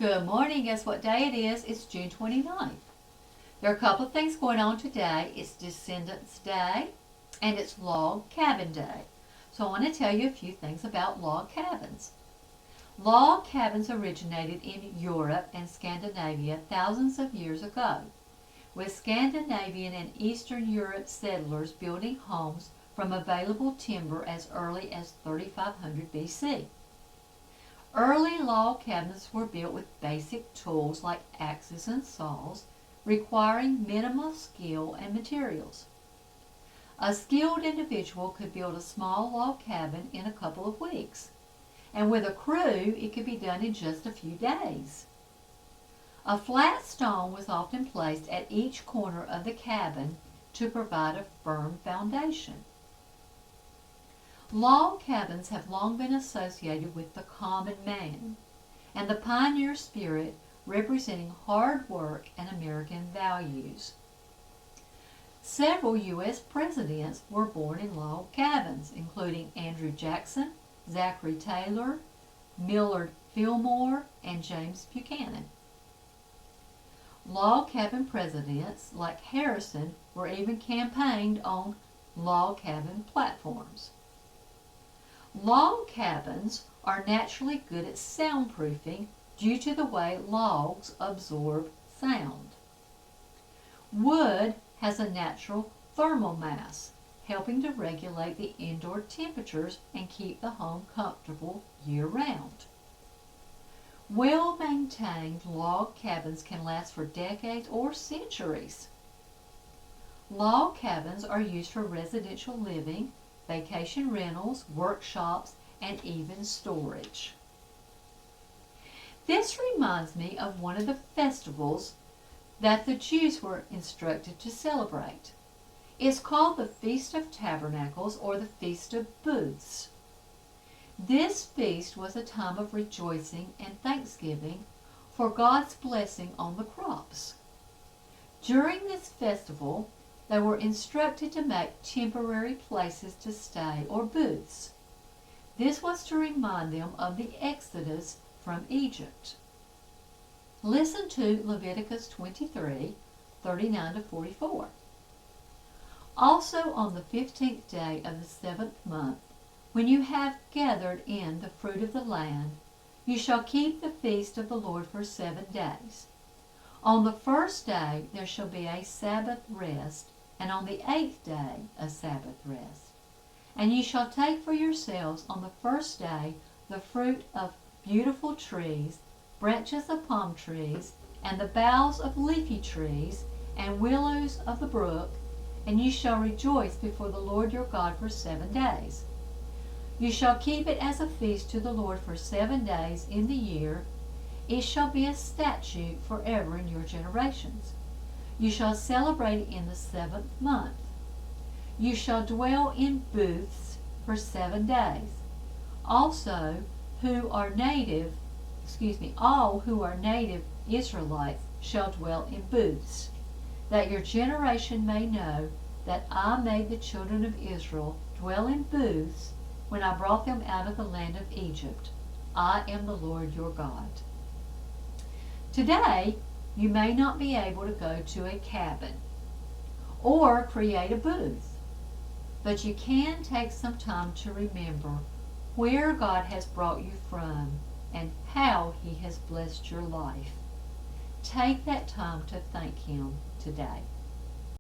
Good morning. Guess what day it is? It's June 29th. There are a couple of things going on today. It's Descendants Day and it's Log Cabin Day. So I want to tell you a few things about log cabins. Log cabins originated in Europe and Scandinavia thousands of years ago, with Scandinavian and Eastern Europe settlers building homes from available timber as early as 3500 BC. Early log cabins were built with basic tools like axes and saws, requiring minimal skill and materials. A skilled individual could build a small log cabin in a couple of weeks, and with a crew it could be done in just a few days. A flat stone was often placed at each corner of the cabin to provide a firm foundation. Log cabins have long been associated with the common man and the pioneer spirit, representing hard work and American values. Several U.S. presidents were born in log cabins, including Andrew Jackson, Zachary Taylor, Millard Fillmore, and James Buchanan. Log cabin presidents like Harrison were even campaigned on log cabin platforms. Log cabins are naturally good at soundproofing due to the way logs absorb sound. Wood has a natural thermal mass, helping to regulate the indoor temperatures and keep the home comfortable year-round. Well-maintained log cabins can last for decades or centuries. Log cabins are used for residential living, vacation rentals, workshops, and even storage. This reminds me of one of the festivals that the Jews were instructed to celebrate. It's called the Feast of Tabernacles or the Feast of Booths. This feast was a time of rejoicing and thanksgiving for God's blessing on the crops. During this festival, they were instructed to make temporary places to stay or booths. This was to remind them of the Exodus from Egypt. Listen to Leviticus 23, 39-44. Also on the 15th day of the 7th month, when you have gathered in the fruit of the land, you shall keep the feast of the Lord for 7 days. On the first day there shall be a Sabbath rest, and on the 8th day a Sabbath rest. And ye shall take for yourselves on the first day the fruit of beautiful trees, branches of palm trees, and the boughs of leafy trees, and willows of the brook, and ye shall rejoice before the Lord your God for 7 days. You shall keep it as a feast to the Lord for 7 days in the year. It shall be a statute forever in your generations. You shall celebrate it in the 7th month. You shall dwell in booths for 7 days. Also, all who are native Israelites shall dwell in booths, that your generation may know that I made the children of Israel dwell in booths when I brought them out of the land of Egypt. I am the Lord your God. Today, you may not be able to go to a cabin or create a booth, but you can take some time to remember where God has brought you from and how He has blessed your life. Take that time to thank Him today.